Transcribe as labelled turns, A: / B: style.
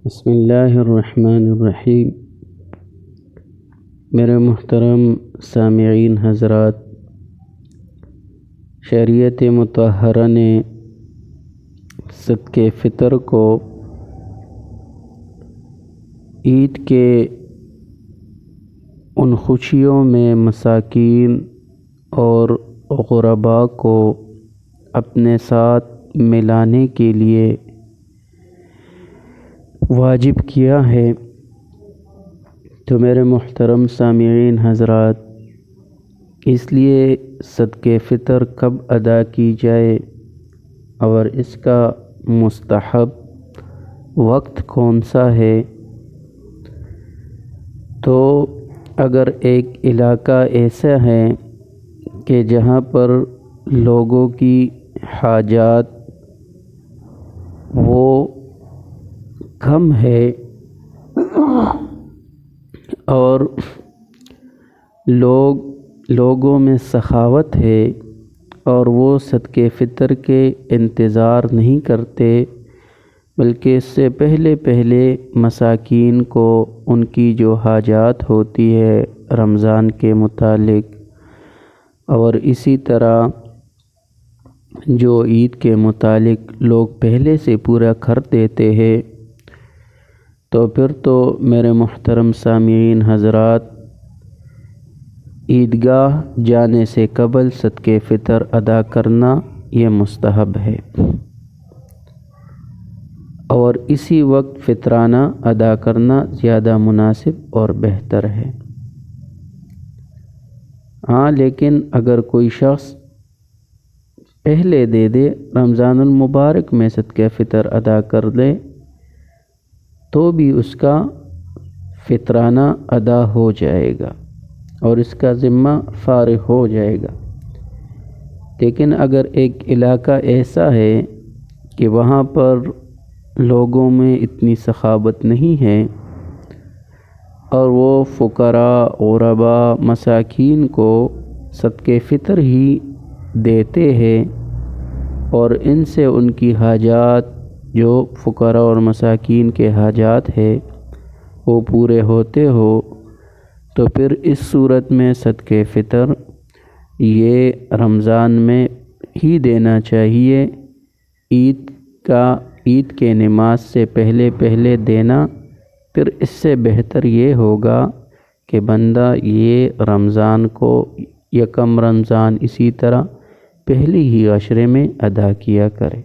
A: بسم اللہ الرحمن الرحیم۔ میرے محترم سامعین حضرات، شریعت مطہرہ نے صدقہ فطر کو عید کے ان خوشیوں میں مساکین اور غرباء کو اپنے ساتھ ملانے کے لیے واجب کیا ہے۔ تو میرے محترم سامعین حضرات، اس لیے صدقہ فطر کب ادا کی جائے اور اس کا مستحب وقت کون سا ہے؟ تو اگر ایک علاقہ ایسا ہے کہ جہاں پر لوگوں کی حاجات وہ کم ہے اور لوگوں میں سخاوت ہے اور وہ صدقہ فطر کے انتظار نہیں کرتے، بلکہ اس سے پہلے مساکین کو ان کی جو حاجات ہوتی ہے رمضان کے متعلق، اور اسی طرح جو عید کے متعلق لوگ پہلے سے پورا کر دیتے ہیں، تو پھر تو میرے محترم سامعین حضرات، عیدگاہ جانے سے قبل صدقہ فطر ادا کرنا یہ مستحب ہے، اور اسی وقت فطرانہ ادا کرنا زیادہ مناسب اور بہتر ہے۔ ہاں، لیکن اگر کوئی شخص پہلے دے دے، رمضان المبارک میں صدقہ فطر ادا کر دے، تو بھی اس کا فطرانہ ادا ہو جائے گا اور اس کا ذمہ فارغ ہو جائے گا۔ لیکن اگر ایک علاقہ ایسا ہے کہ وہاں پر لوگوں میں اتنی سخاوت نہیں ہے اور وہ فقراء، غرباء، مساکین کو صدقہ فطر ہی دیتے ہیں اور ان سے ان کی حاجات، جو فقراء اور مساکین کے حاجات ہے وہ پورے ہوتے ہو، تو پھر اس صورت میں صدقہ فطر یہ رمضان میں ہی دینا چاہیے۔ عید کے نماز سے پہلے دینا پھر اس سے بہتر یہ ہوگا کہ بندہ یہ رمضان کو، یکم رمضان اسی طرح پہلی ہی عشرے میں ادا کیا کرے۔